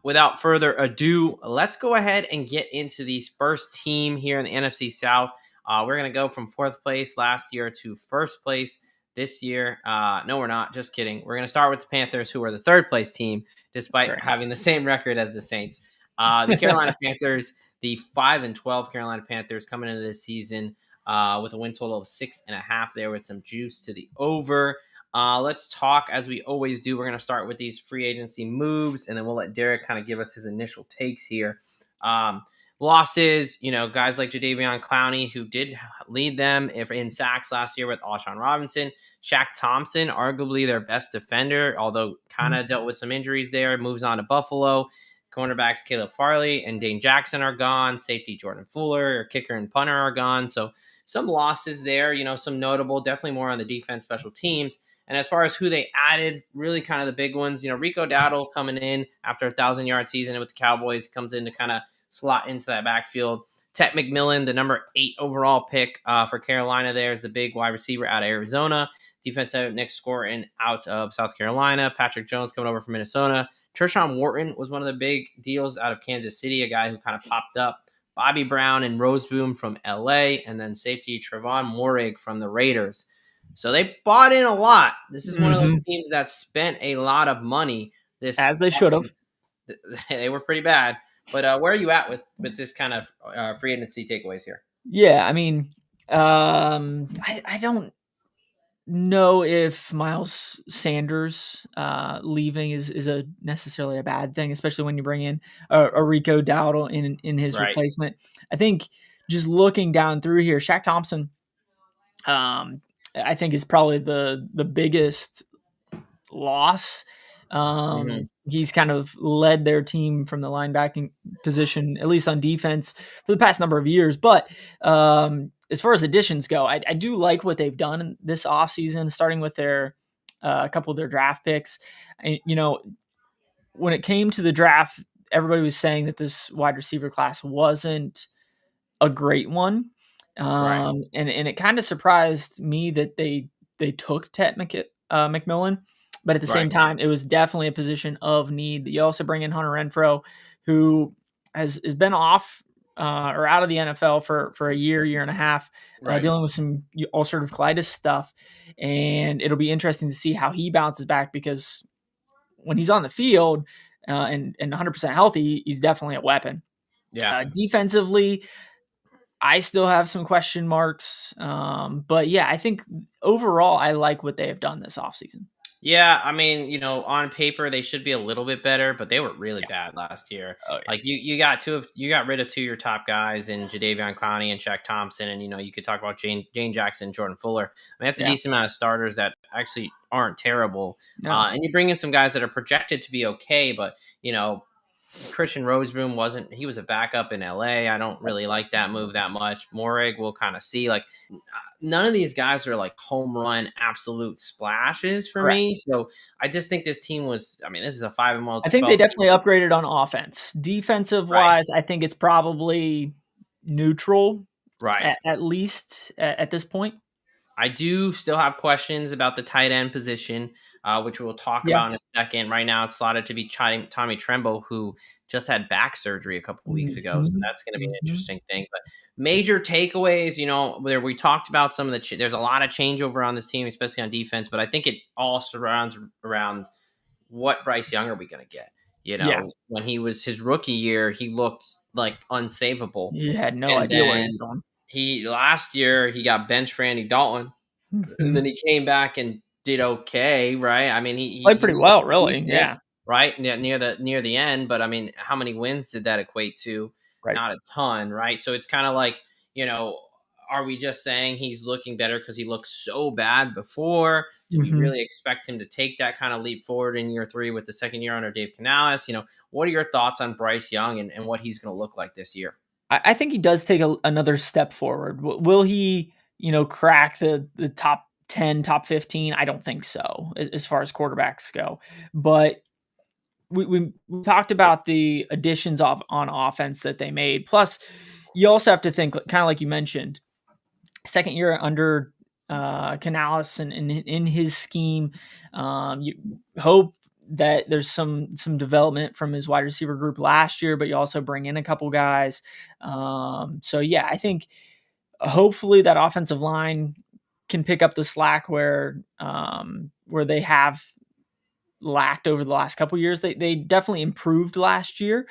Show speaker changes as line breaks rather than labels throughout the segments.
without further ado, let's go ahead and get into the first team here in the NFC South. We're going to go from 4th place last year to 1st place this year. No, we're not. Just kidding. We're going to start with the Panthers, who are the 3rd place team, despite having the same record as the Saints. The Carolina Panthers, the 5-12 Carolina Panthers coming into this season with a win total of 6.5 there with some juice to the over. Let's talk, as we always do. We're going to start with these free agency moves, and then we'll let Derrick kind of give us his initial takes here. Losses, guys like Jadeveon Clowney, who did lead them in sacks last year with Alshon Robinson. Shaq Thompson, arguably their best defender, although kind of dealt with some injuries there, moves on to Buffalo. Cornerbacks Caleb Farley and Dane Jackson are gone. Safety Jordan Fuller, kicker and punter are gone. So some losses there, some notable, definitely more on the defense, special teams. And as far as who they added, really kind of the big ones, Rico Dowdle coming in after a 1,000-yard season with the Cowboys, comes in to kind of slot into that backfield. Tetairoa McMillan, the number 8 overall pick for Carolina there, is the big wide receiver out of Arizona. Defensive Nick Scourton out of South Carolina. Patrick Jones coming over from Minnesota. Tershawn Wharton was one of the big deals out of Kansas City, a guy who kind of popped up. Bobby Brown and Roseboom from LA, and then safety Trevon Moehrig from the Raiders. So they bought in a lot. This is one of those teams that spent a lot of money.
As they should have.
They were pretty bad. But where are you at with this kind of free agency takeaways here?
Yeah, I mean, I don't know if Miles Sanders leaving is necessarily a bad thing, especially when you bring in a Rico Dowdle in his replacement. I think just looking down through here, Shaq Thompson, I think is probably the biggest loss. He's kind of led their team from the linebacking position, at least on defense, for the past number of years. But as far as additions go, I do like what they've done this offseason, starting with their a couple of their draft picks. And, when it came to the draft, everybody was saying that this wide receiver class wasn't a great one. And it kind of surprised me that they took Tetairoa McMillan, but at the same time, it was definitely a position of need. You also bring in Hunter Renfrow, who has been off or out of the NFL for a year and a half, dealing with some ulcerative colitis stuff, and it'll be interesting to see how he bounces back, because when he's on the field and 100% healthy, he's definitely a weapon.
Yeah,
defensively, I still have some question marks. But yeah, I think overall, I like what they have done this offseason.
Yeah, I mean, on paper they should be a little bit better, but they were really bad last year.
Oh, yeah.
Like you got rid of 2 of your top guys in Jadeveon Clowney and Shaq Thompson, and you could talk about Dane Jackson, Jordan Fuller. I mean, that's a decent amount of starters that actually aren't terrible.
No.
And you bring in some guys that are projected to be okay, but Christian Roseboom he was a backup in LA. I don't really like that move that much. Moehrig, we'll kind of see. Like, none of these guys are like home run absolute splashes for me. So I just think this team was, this is a 5-1.
I think they definitely upgraded on offense. Defensive wise, I think it's probably neutral, at least at this point.
I do still have questions about the tight end position, which we'll talk about in a second. Right now, it's slotted to be Tommy Tremble, who just had back surgery a couple of weeks ago. So that's going to be an interesting thing. But major takeaways, where we talked about some of there's a lot of changeover on this team, especially on defense. But I think it all surrounds around what Bryce Young are we going to get? When he was his rookie year, he looked like unsavable.
He had no idea where he was going.
Last year he got benched for Andy Dalton, and then he came back and did okay, right? I mean, he
played pretty well, really. Yeah,
right near the end. But how many wins did that equate to? Not a ton, right? So it's kind of like, are we just saying he's looking better because he looked so bad before? Do we really expect him to take that kind of leap forward in year 3 with the second year under Dave Canales? What are your thoughts on Bryce Young and what he's going to look like this year?
I think he does take another step forward. Will he, crack the top 10, top 15? I don't think so, as far as quarterbacks go. But we talked about the additions on offense that they made. Plus, you also have to think, kind of like you mentioned, second year under Canales and in his scheme. You hope that there's some development from his wide receiver group last year, but you also bring in a couple guys. So yeah, I think hopefully that offensive line can pick up the slack where they have lacked over the last couple years. They definitely improved last year.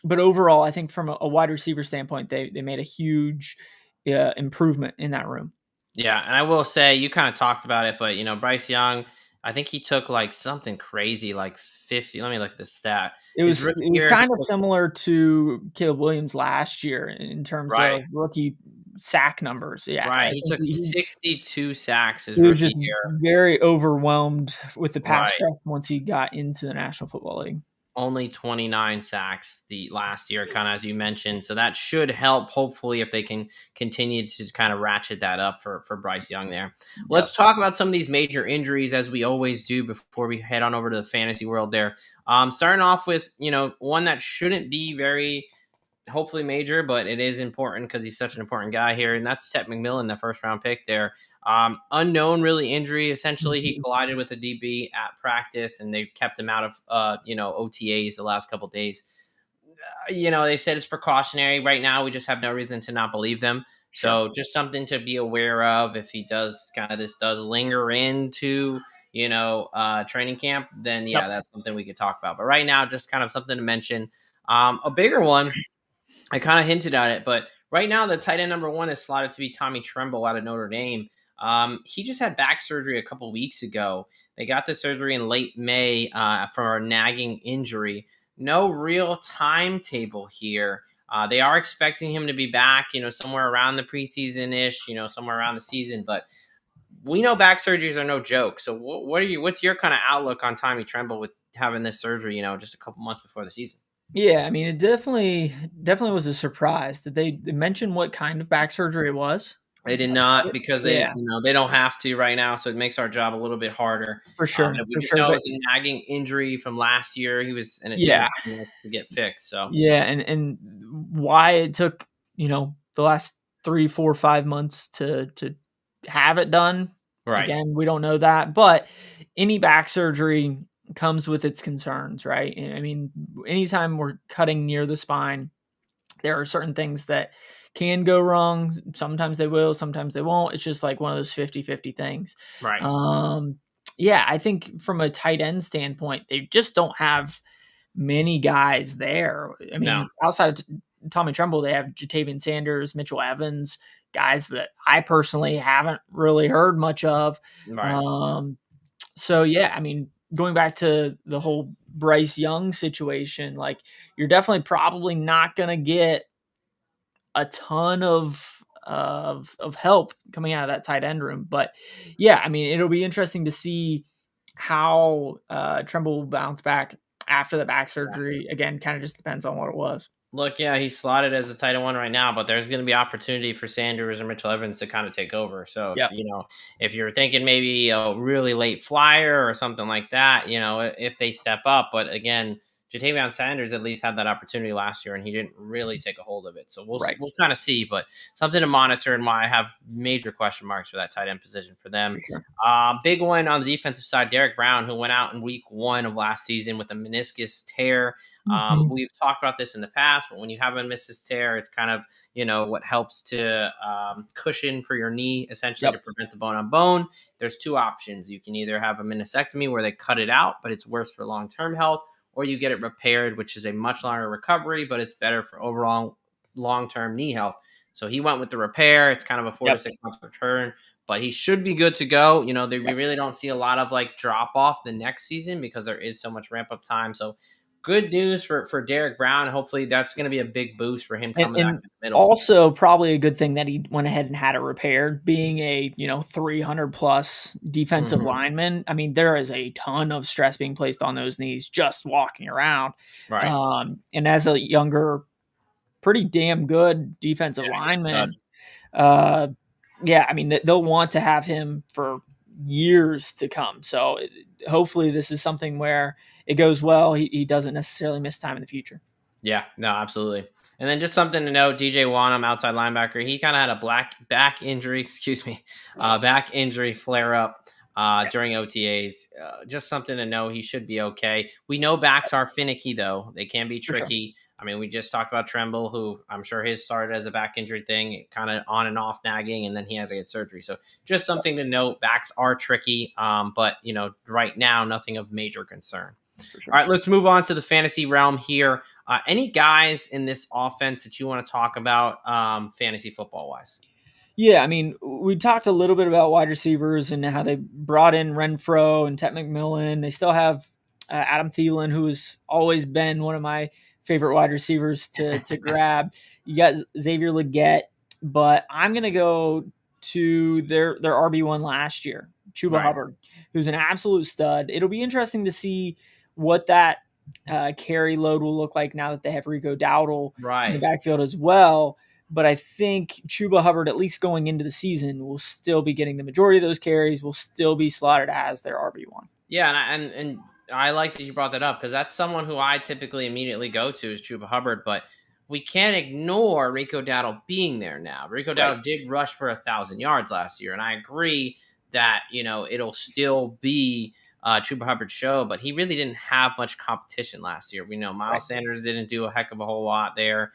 But overall, I think from a wide receiver standpoint, they made a huge improvement in that room.
Yeah, and I will say you kind of talked about it, but Bryce Young, I think he took like something crazy, like 50. Let me look at the stat. His rookie
It was
year, he
kind of
was
similar to Caleb Williams last year in terms
right,
of rookie sack numbers. Yeah,
right.
I
He
think
took 62 sacks his
he was just
rookie year.
very overwhelmed with the pass
Right.
rush once he got into the National Football League.
Only 29 sacks the last year, kind of as you mentioned. So that should help, hopefully, if they can continue to kind of ratchet that up for Bryce Young there.
Yep.
Let's talk about some of these major injuries, as we always do before we head on over to the fantasy world there. Starting off with, one that shouldn't be very hopefully major, but it is important because he's such an important guy here, and that's Tetairoa McMillan, the first round pick there. Unknown, really injury. Essentially, he
Mhm.
collided with a DB at practice, and they kept him out of OTAs the last couple days. They said it's precautionary. Right now, we just have no reason to not believe them.
Sure.
So just something to be aware of if he does this does linger into training camp, then
Yep.
yeah, that's something we could talk about. But right now, just kind of something to mention. A bigger one, I kind of hinted at it, but right now the tight end number one is slotted to be Tommy Tremble out of Notre Dame. He just had back surgery a couple weeks ago. They got the surgery in late May for a nagging injury. No real timetable here. They are expecting him to be back, somewhere around the preseason ish, somewhere around the season. But we know back surgeries are no joke. So what's your kind of outlook on Tommy Tremble with having this surgery, just a couple months before the season?
Yeah, I mean, it definitely was a surprise that they mentioned what kind of back surgery it was.
They did not because
Yeah,
they don't have to right now, so it makes our job a little bit harder. But we
for
just
sure.
know it
But
was a nagging injury from last year. And it didn't
yeah,
seem like to get fixed. So
yeah, and why it took the last 3, 4, 5 months to have it done.
right,
Again, we don't know that, but any back surgery comes with its concerns, right? And I mean, anytime we're cutting near the spine, there are certain things that can go wrong. Sometimes they will, sometimes they won't. It's just like one of those 50-50 things.
right.
Yeah, I think from a tight end standpoint, they just don't have many guys there. I
No,
mean, outside of Tommy Tremble, they have Jatavian Sanders, Mitchell Evans, guys that I personally haven't really heard much of.
right.
Um, so yeah, I mean, going back to the whole Bryce Young situation, like you're definitely probably not going to get a ton of help coming out of that tight end room. But yeah, I mean, it'll be interesting to see how Tremble will bounce back after the back surgery. Again, kind of just depends on what it was.
Look, yeah, he's slotted as the tight end one right now, but there's going to be opportunity for Sanders or Mitchell Evans to kind of take over. So if
Yep.
if you're thinking maybe a really late flyer or something like that, if they step up, but again, Jatavion Sanders at least had that opportunity last year, and he didn't really take a hold of it. So
Right.
we'll kind of see, but something to monitor, and why I have major question marks for that tight end position for them.
For sure.
Big one on the defensive side, Derrick Brown, who went out in week 1 of last season with a meniscus tear.
Mhm.
We've talked about this in the past, but when you have a meniscus tear, it's kind of, what helps to cushion for your knee, essentially to
Yep.
prevent the bone on bone. There's two options. You can either have a meniscectomy where they cut it out, but it's worse for long-term health, or you get it repaired, which is a much longer recovery, but it's better for overall long-term knee health. So he went with the repair. It's kind of a 4 to
Yep.
6 month return, but he should be good to go. We
Yep.
really don't see a lot of like drop off the next season because there is so much ramp up time. So good news for Derrick Brown. Hopefully that's going to be a big boost for him coming back
And
in the middle.
also probably a good thing that he went ahead and had it repaired. Being a 300 plus defensive
Mhm.
lineman, I mean, there is a ton of stress being placed on those knees just walking around.
Right.
And as a younger, pretty damn good defensive
Yeah, he's a stud.
lineman, uh, yeah, I mean, they'll want to have him for years to come. So hopefully, this is something where it goes well. He doesn't necessarily miss time in the future.
Yeah, no, absolutely. And then just something to note, DJ Wonnum, outside linebacker, he kind of had a black back injury, excuse me, back injury flare up during OTAs. Just something to know. He should be okay. We know backs are finicky, though. They can be
For sure.
tricky. I mean, we just talked about Tremble, who I'm sure his started as a back injury thing, kind of on and off nagging, and then he had to get surgery. So just something to note. Backs are tricky, but, right now, nothing of major concern.
For sure.
All right, let's move on to the fantasy realm here. Any guys in this offense that you want to talk about fantasy football-wise?
Yeah, I mean, we talked a little bit about wide receivers and how they brought in Renfro and Tetairoa McMillan. They still have Adam Thielen, who has always been one of my favorite wide receivers to grab. You got Xavier Legette, but I'm going to go to their RB1 last year, Chuba Hubbard, who's an absolute stud. It'll be interesting to see what that carry load will look like now that they have Rico Dowdle in the backfield as well. But I think Chuba Hubbard, at least going into the season, will still be getting the majority of those carries, will still be slotted as their RB1.
Yeah, and I like that you brought that up because that's someone who I typically immediately go to is Chuba Hubbard, but we can't ignore Rico Dowdle being there now. Rico Dowdle did rush for 1,000 yards last year, and I agree that, it'll still be Chuba Hubbard's show, but he really didn't have much competition last year. We know Miles Sanders didn't do a heck of a whole lot there.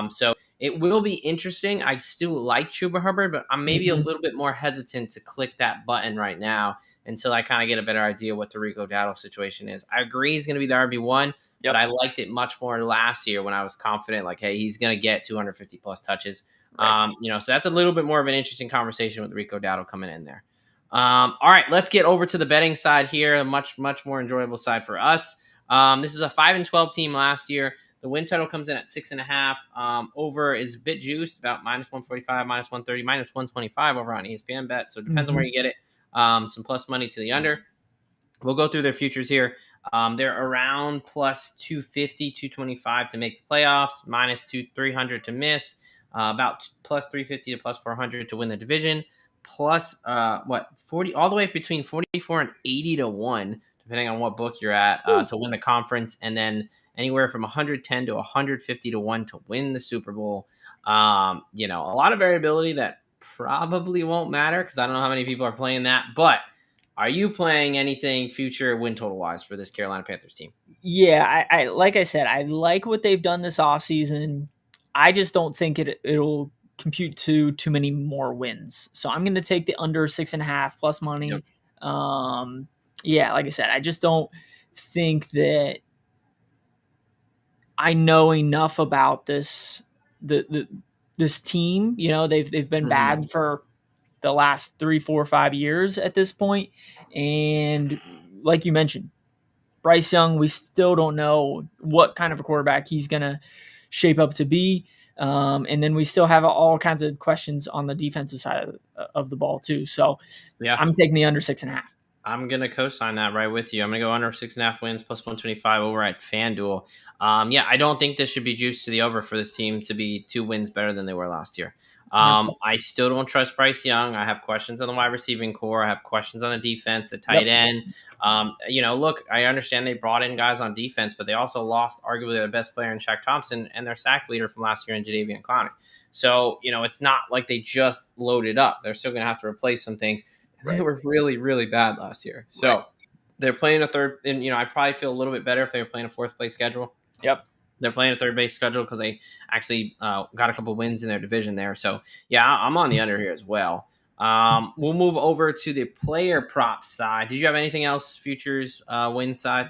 So it will be interesting. I still like Chuba Hubbard, but I'm maybe a little bit more hesitant to click that button right now until I kind of get a better idea what the Rico Dowdle situation is. I agree he's going to be the RB1, but I liked it much more last year when I was confident, like, hey, he's going to get 250 plus touches. So that's a little bit more of an interesting conversation with Rico Dowdle coming in there. All right, let's get over to the betting side here. A much, much more enjoyable side for us. This is a 5-12 team last year. The win total comes in at 6.5. Over is a bit juiced, about -145, -130, -125 over on ESPN Bet. So it depends on where you get it. Some plus money to the under. We'll go through their futures here. They're around plus 250, 225 to make the playoffs, -300 to miss, about plus 350 to plus 400 to win the division, plus 40 all the way between 44 and 80 to 1, depending on what book you're at, to win the conference, and then anywhere from 110 to 150 to 1 to win the Super Bowl. A lot of variability that probably won't matter because I don't know how many people are playing that, but are you playing anything future win total wise for this Carolina Panthers team?
Yeah, I like I said, I like what they've done this offseason. I just don't think it'll compute to too many more wins. So I'm going to take the under 6.5 plus money.
Yep.
Like I said, I just don't think that I know enough about this team. They've been bad for the last 3, 4, 5 years at this point. And like you mentioned, Bryce Young, we still don't know what kind of a quarterback he's going to shape up to be. And then we still have all kinds of questions on the defensive side of the ball too. So I'm taking the under 6.5.
I'm going to co-sign that right with you. I'm going to go under 6.5 wins plus 125 over at FanDuel. I don't think this should be juiced to the over for this team to be 2 wins better than they were last year. I still don't trust Bryce Young. I have questions on the wide receiving core. I have questions on the defense, the tight end. Look, I understand they brought in guys on defense, but they also lost arguably their best player in Shaq Thompson and their sack leader from last year in Jadeveon Clowney. So, it's not like they just loaded up. They're still going to have to replace some things. They were really, really bad last year. So they're playing a third, and I probably feel a little bit better if they were playing a fourth place schedule.
Yep.
They're playing a third base schedule because they actually got a couple wins in their division there. So I'm on the under here as well. We'll move over to the player prop side. Did you have anything else, futures win side?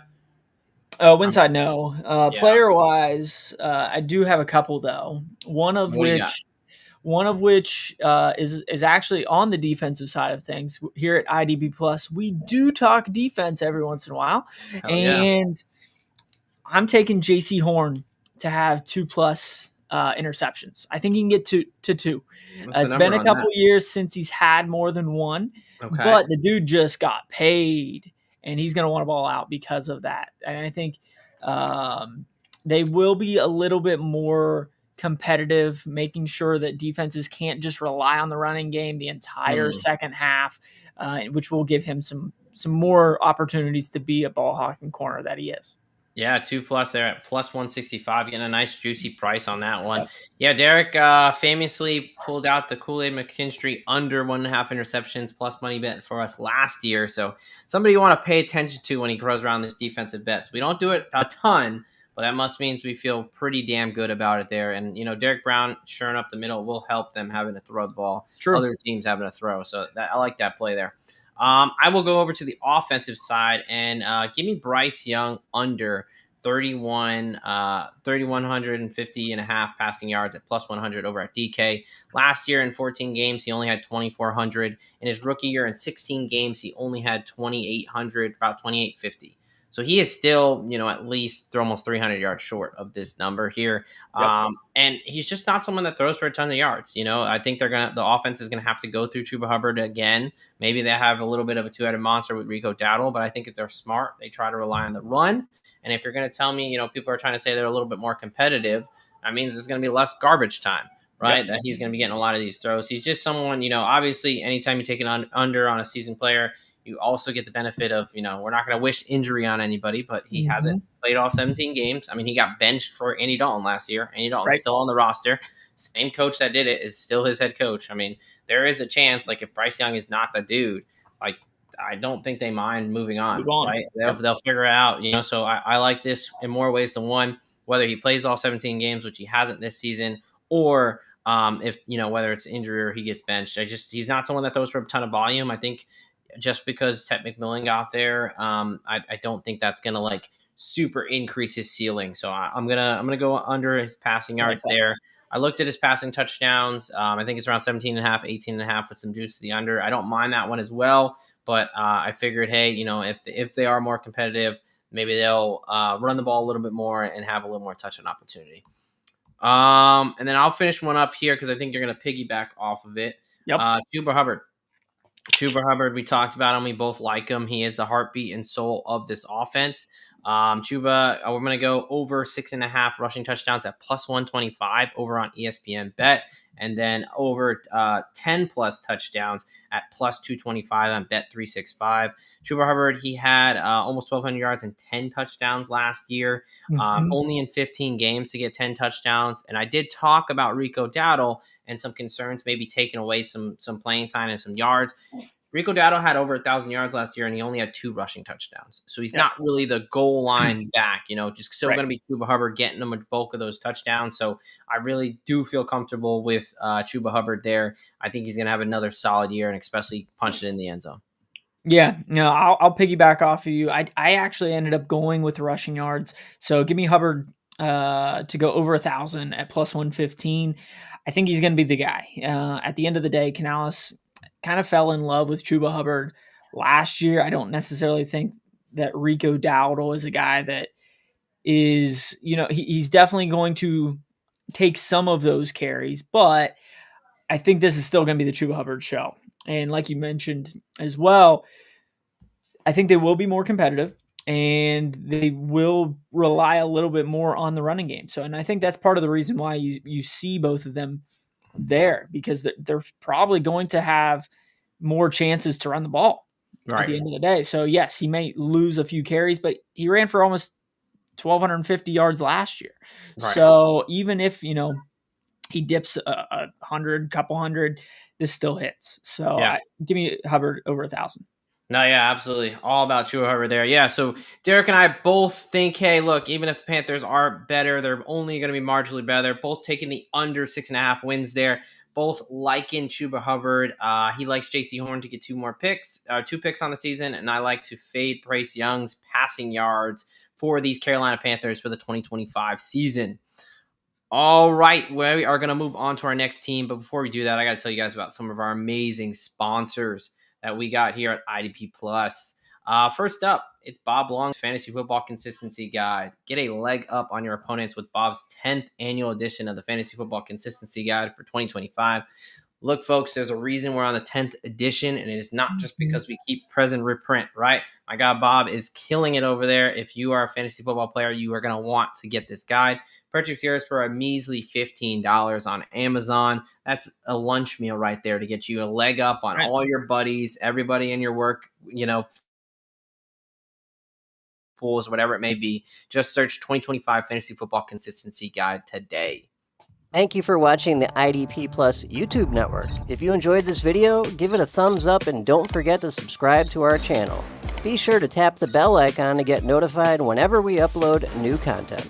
Win side, no. Player wise, I do have a couple though. One of which is actually on the defensive side of things. Here at IDB Plus, we do talk defense every once in a while. I'm taking Jaycee Horn to have 2+ interceptions. I think he can get to 2. It's been a couple years since he's had more than 1, but the dude just got paid, and he's going to want to ball out because of that. And I think they will be a little bit more competitive, making sure that defenses can't just rely on the running game the entire second half, which will give him some more opportunities to be a ball hawking corner that he is.
Yeah, 2+ there at plus 165, getting a nice juicy price on that one.
Yep.
Yeah, Derrick famously pulled out the Kool-Aid McKinstry under 1.5 interceptions plus money bet for us last year. So somebody you want to pay attention to when he grows around this defensive bets. We don't do it a ton, but that must means we feel pretty damn good about it there. And Derrick Brown shoring up the middle will help them having to throw the ball.
It's true.
Other teams having to throw. So I like that play there. I will go over to the offensive side and give me Bryce Young under 3,150 and a half passing yards at plus 100 over at DK. Last year in 14 games, he only had 2,400. In his rookie year in 16 games, he only had 2,800, about 2,850. So he is still, at least almost 300 yards short of this number here.
Yep.
And he's just not someone that throws for a ton of yards. I think the offense is gonna have to go through Chuba Hubbard again. Maybe they have a little bit of a two-headed monster with Rico Dowdle, but I think if they're smart, they try to rely on the run. And if you're going to tell me, people are trying to say they're a little bit more competitive, that means there's going to be less garbage time, right? Yep. That he's going to be getting a lot of these throws. He's just someone, obviously anytime you take an under on a seasoned player, you also get the benefit of, we're not going to wish injury on anybody, but he hasn't played all 17 games. I mean, he got benched for Andy Dalton last year. Andy Dalton's still on the roster. Same coach that did it is still his head coach. I mean, there is a chance, like if Bryce Young is not the dude, like I don't think they mind moving on. Right? They'll figure it out, So I like this in more ways than one, whether he plays all 17 games, which he hasn't this season, or if whether it's injury or he gets benched. He's not someone that throws for a ton of volume. I think just because Tetairoa McMillan got there, I don't think that's gonna like super increase his ceiling. So I'm gonna go under his passing yards there. I looked at his passing touchdowns. I think it's around 17 and a half, 18 and a half with some juice to the under. I don't mind that one as well. But I figured, hey, if they are more competitive, maybe they'll run the ball a little bit more and have a little more touchdown opportunity. And then I'll finish one up here because I think you're going to piggyback off of it.
Yep.
Chuba Hubbard, we talked about him. We both like him. He is the heartbeat and soul of this offense. Chuba, we're going to go over 6.5 rushing touchdowns at plus 125 over on ESPN Bet, and then over 10 plus touchdowns at plus 225 on Bet 365. Chuba Hubbard, he had almost 1,200 yards and 10 touchdowns last year, only in 15 games to get 10 touchdowns. And I did talk about Rico Dowdle and some concerns, maybe taking away some playing time and some yards. Rico Dowdle had over 1,000 yards last year, and he only had 2 rushing touchdowns. So he's not really the goal line back, just still going to be Chuba Hubbard getting them a bulk of those touchdowns. So I really do feel comfortable with Chuba Hubbard there. I think he's going to have another solid year, and especially punch it in the end zone.
Yeah, I'll piggyback off of you. I actually ended up going with rushing yards. So give me Hubbard to go over 1,000 at plus 115. I think he's going to be the guy. At the end of the day, Canales kind of fell in love with Chuba Hubbard last year. I don't necessarily think that Rico Dowdle is a guy that is, he's definitely going to take some of those carries, but I think this is still going to be the Chuba Hubbard show. And like you mentioned as well, I think they will be more competitive and they will rely a little bit more on the running game. So, and I think that's part of the reason why you see both of them there, because they're probably going to have more chances to run the ball at the end of the day. So yes, he may lose a few carries, but he ran for almost 1,250 yards last year. So even if, he dips a couple hundred, this still hits. So give me Hubbard over 1,000.
No, yeah, absolutely. All about Chuba Hubbard there. Yeah, so Derrick and I both think, hey, look, even if the Panthers are better, they're only going to be marginally better. Both taking the under 6.5 wins there. Both liking Chuba Hubbard. He likes Jaycee Horn to get 2 picks on the season, and I like to fade Bryce Young's passing yards for these Carolina Panthers for the 2025 season. All right, we are going to move on to our next team. But before we do that, I got to tell you guys about some of our amazing sponsors that we got here at IDP Plus. First up, it's Bob Long's Fantasy Football Consistency Guide. Get a leg up on your opponents with Bob's 10th annual edition of the Fantasy Football Consistency Guide for 2025. Look, folks, there's a reason we're on the 10th edition, and it is not just because we keep present reprint, right? My guy Bob is killing it over there. If you are a fantasy football player, you are going to want to get this guide. Purchase yours for a measly $15 on Amazon. That's a lunch meal right there to get you a leg up on all your buddies, everybody in your work, pools, whatever it may be. Just search 2025 Fantasy Football Consistency Guide today.
Thank you for watching the IDP Plus YouTube network. If you enjoyed this video, give it a thumbs up and don't forget to subscribe to our channel. Be sure to tap the bell icon to get notified whenever we upload new content.